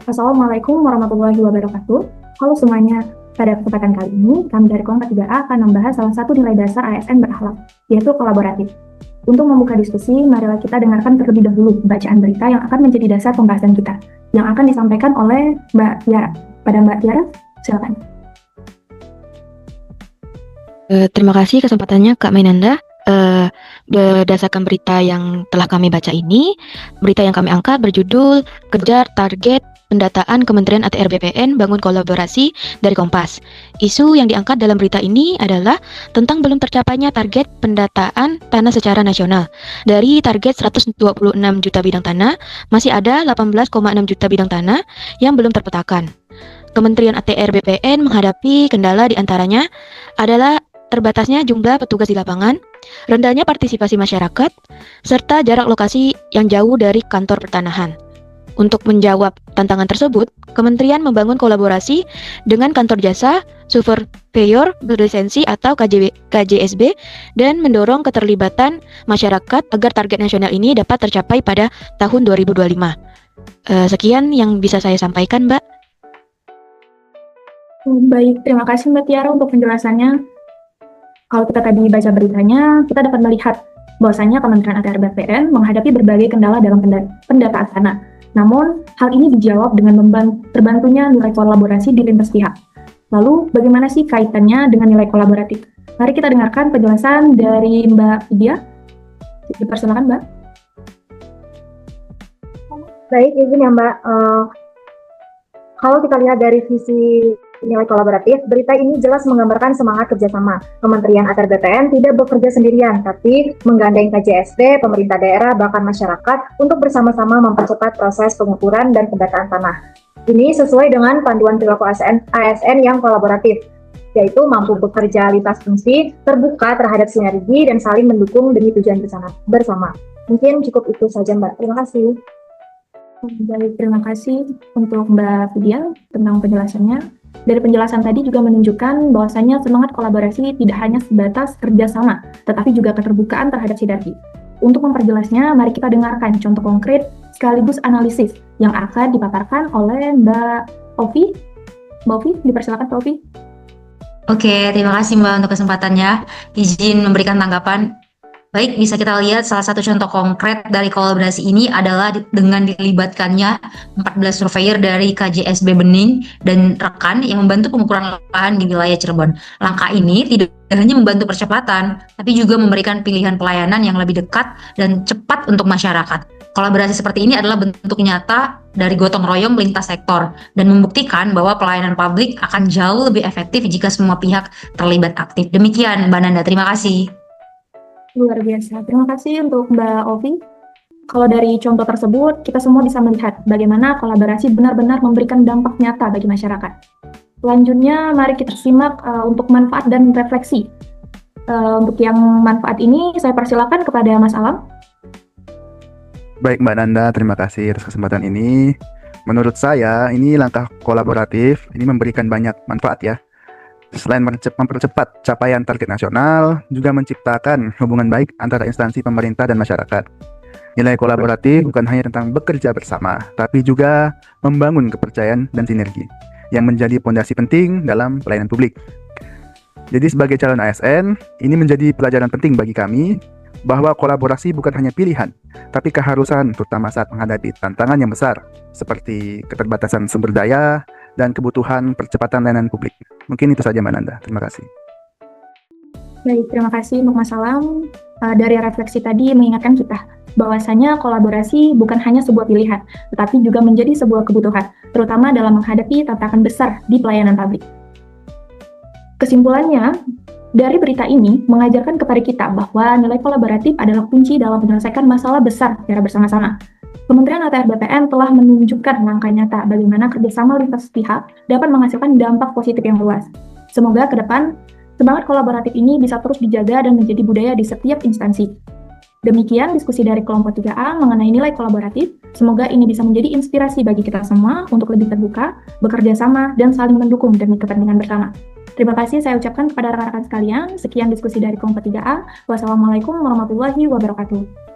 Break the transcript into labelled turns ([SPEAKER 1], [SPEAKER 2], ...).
[SPEAKER 1] Assalamualaikum warahmatullahi wabarakatuh. Halo semuanya, pada kesempatan kali ini kami dari Kelompok 3A akan membahas salah satu nilai dasar ASN berakhlak, yaitu kolaboratif. Untuk membuka diskusi, marilah kita dengarkan terlebih dahulu bacaan berita yang akan menjadi dasar pembahasan kita, yang akan disampaikan oleh Mbak Tiara. Pada Mbak Tiara, silakan.
[SPEAKER 2] Terima kasih kesempatannya Kak Mainanda. Berdasarkan berita yang telah kami baca ini, berita yang kami angkat berjudul Kejar Target Pendataan Kementerian ATR BPN Bangun Kolaborasi dari Kompas. Isu yang diangkat dalam berita ini adalah tentang belum tercapainya target pendataan tanah secara nasional. Dari target 126 juta bidang tanah, masih ada 18,6 juta bidang tanah yang belum terpetakan. Kementerian ATR BPN menghadapi kendala diantaranya adalah terbatasnya jumlah petugas di lapangan, rendahnya partisipasi masyarakat, serta jarak lokasi yang jauh dari kantor pertanahan. Untuk menjawab tantangan tersebut, Kementerian membangun kolaborasi dengan kantor jasa, surveyor berlisensi atau KJSB, dan mendorong keterlibatan masyarakat agar target nasional ini dapat tercapai pada tahun 2025. Sekian yang bisa saya sampaikan, Mbak.
[SPEAKER 1] Baik, terima kasih Mbak Tiara untuk penjelasannya. Kalau kita tadi baca beritanya, kita dapat melihat bahwasanya Kementerian ATR BPN menghadapi berbagai kendala dalam pendataan tanah. Namun, hal ini dijawab dengan terbantunya nilai kolaborasi di lintas pihak. Lalu, bagaimana sih kaitannya dengan nilai kolaboratif? Mari kita dengarkan penjelasan dari Mbak Vidya. Dipersilakan, Mbak.
[SPEAKER 3] Baik, izin ya Mbak. Kalau kita lihat dari visi nilai kolaboratif, berita ini jelas menggambarkan semangat kerjasama. Kementerian ATR BPN tidak bekerja sendirian, tapi menggandeng KJSB, pemerintah daerah, bahkan masyarakat untuk bersama-sama mempercepat proses pengukuran dan pendataan tanah. Ini sesuai dengan panduan perilaku ASN yang kolaboratif, yaitu mampu bekerja lintas fungsi, terbuka terhadap sinergi, dan saling mendukung demi tujuan bersama. Mungkin cukup itu saja Mbak. Terima kasih.
[SPEAKER 1] Baik, terima kasih untuk Mbak Vidya tentang penjelasannya. Dari penjelasan tadi juga menunjukkan bahwasanya semangat kolaborasi tidak hanya sebatas kerjasama, tetapi juga keterbukaan terhadap sinergi. Untuk memperjelasnya, mari kita dengarkan contoh konkret sekaligus analisis yang akan dipaparkan oleh Mbak Ovi. Mbak Ovi, dipersilakan Mbak Ovi.
[SPEAKER 4] Oke, terima kasih Mbak untuk kesempatannya. Izin memberikan tanggapan. Baik, bisa kita lihat salah satu contoh konkret dari kolaborasi ini adalah dengan dilibatkannya 14 surveyor dari KJSB Bening dan rekan yang membantu pengukuran lahan di wilayah Cirebon. Langkah ini tidak hanya membantu percepatan, tapi juga memberikan pilihan pelayanan yang lebih dekat dan cepat untuk masyarakat. Kolaborasi seperti ini adalah bentuk nyata dari gotong royong lintas sektor dan membuktikan bahwa pelayanan publik akan jauh lebih efektif jika semua pihak terlibat aktif. Demikian Mbak Nanda, terima kasih.
[SPEAKER 1] Luar biasa. Terima kasih untuk Mbak Ovi. Kalau dari contoh tersebut, kita semua bisa melihat bagaimana kolaborasi benar-benar memberikan dampak nyata bagi masyarakat. Selanjutnya, mari kita simak untuk manfaat dan refleksi. Untuk yang manfaat ini, saya persilakan kepada Mas Alam.
[SPEAKER 5] Baik Mbak Nanda, terima kasih atas kesempatan ini. Menurut saya, ini langkah kolaboratif, ini memberikan banyak manfaat ya. Selain mempercepat capaian target nasional, juga menciptakan hubungan baik antara instansi pemerintah dan masyarakat. Nilai kolaboratif bukan hanya tentang bekerja bersama, tapi juga membangun kepercayaan dan sinergi, yang menjadi fondasi penting dalam pelayanan publik. Jadi sebagai calon ASN, ini menjadi pelajaran penting bagi kami, bahwa kolaborasi bukan hanya pilihan, tapi keharusan terutama saat menghadapi tantangan yang besar, seperti keterbatasan sumber daya, dan kebutuhan percepatan layanan publik. Mungkin itu saja Mbak Nanda. Terima kasih.
[SPEAKER 1] Baik, terima kasih untuk Mas Alam. Dari refleksi tadi mengingatkan kita bahwasanya kolaborasi bukan hanya sebuah pilihan, tetapi juga menjadi sebuah kebutuhan, terutama dalam menghadapi tantangan besar di pelayanan publik. Kesimpulannya, dari berita ini mengajarkan kepada kita bahwa nilai kolaboratif adalah kunci dalam menyelesaikan masalah besar secara bersama-sama. Kementerian ATR BPN telah menunjukkan langkah nyata bagaimana kerjasama lintas pihak dapat menghasilkan dampak positif yang luas. Semoga ke depan, semangat kolaboratif ini bisa terus dijaga dan menjadi budaya di setiap instansi. Demikian diskusi dari kelompok 3A mengenai nilai kolaboratif. Semoga ini bisa menjadi inspirasi bagi kita semua untuk lebih terbuka, bekerja sama, dan saling mendukung demi kepentingan bersama. Terima kasih saya ucapkan kepada rekan-rekan sekalian. Sekian diskusi dari kelompok 3A. Wassalamualaikum warahmatullahi wabarakatuh.